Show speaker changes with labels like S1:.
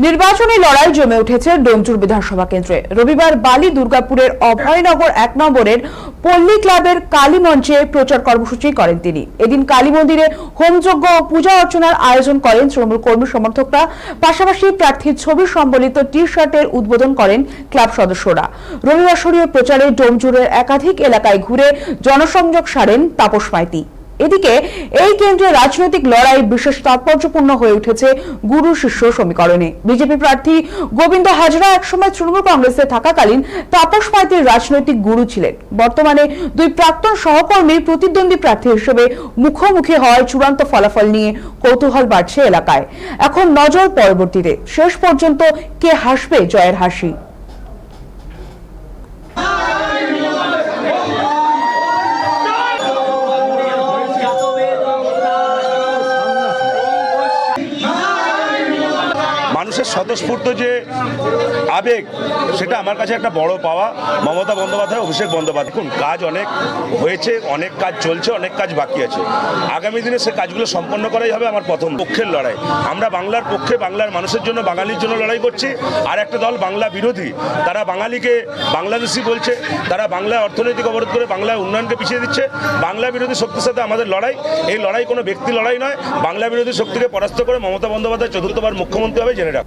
S1: নির্বাচনী লড়াই জমে উঠেছে ডোমজুর বিধানসভা কেন্দ্রে। রবিবার বালি দুর্গাপুরের অভয়নগর 1 নম্বরের পল্লী ক্লাবের কালী মঞ্চে প্রচার কর্মসূচি করেন তিনি। এদিন কালী মন্দিরে হোমযজ্ঞ ও পূজা অর্চনার আয়োজন করেন তৃণমূল কর্মী সমর্থকরা। পাশাপাশি প্রার্থীর ছবি সম্বলিত টি-শার্টের উদ্বোধন করেন ক্লাব সদস্যরা। রবিবার শরীয় প্রচারে ডোমজুরের একাধিক এলাকায় ঘুরে জনসংযোগ সারেন তাপস মাইতি। এদিকে এই কেন্দ্রে রাজনৈতিক লড়াই বিশেষ তাৎপর্যপূর্ণ হয়ে উঠেছে গুরু শিষ্য সমীকরণে। বিজেপি প্রার্থী গোবিন্দ হাজরা একসময় তৃণমূল কংগ্রেসে থাকাকালীন তাপস মাইতির রাজনৈতিক গুরু ছিলেন। বর্তমানে দুই প্রাক্তন সহকর্মী প্রতিদ্বন্দ্বী প্রার্থী হিসেবে মুখোমুখি হওয়ার চূড়ান্ত ফলাফল নিয়ে কৌতূহল বাড়ছে এলাকায়। এখন নজর পরবর্তীতে, শেষ পর্যন্ত কে হাসবে জয়ের হাসি।
S2: মানুষের স্বতঃস্ফূর্ত যে আবেগ, সেটা আমার কাছে একটা বড় পাওয়া। মমতা বন্দ্যোপাধ্যায়, অভিষেক বন্দ্যোপাধ্যায়, দেখুন কাজ অনেক হয়েছে, অনেক কাজ চলছে, অনেক কাজ বাকি আছে। আগামী দিনে সে কাজগুলো সম্পন্ন করাই হবে আমার প্রথম পক্ষের লড়াই। আমরা বাংলার পক্ষে, বাংলার মানুষের জন্য, বাঙালির জন্য লড়াই করছি। আর একটা দল বাংলা বিরোধী, তারা বাঙালিকে বাংলাদেশি বলছে, তারা বাংলায় অর্থনৈতিক অবরোধ করে বাংলায় উন্নয়নকে পিছিয়ে দিচ্ছে। বাংলা বিরোধী শক্তির সাথে আমাদের লড়াই। এই লড়াই কোনো ব্যক্তি লড়াই নয়। বাংলা বিরোধী শক্তিকে পরাস্ত করে মমতা বন্দ্যোপাধ্যায় চতুর্থবার মুখ্যমন্ত্রী হবে, জেনে রাখ।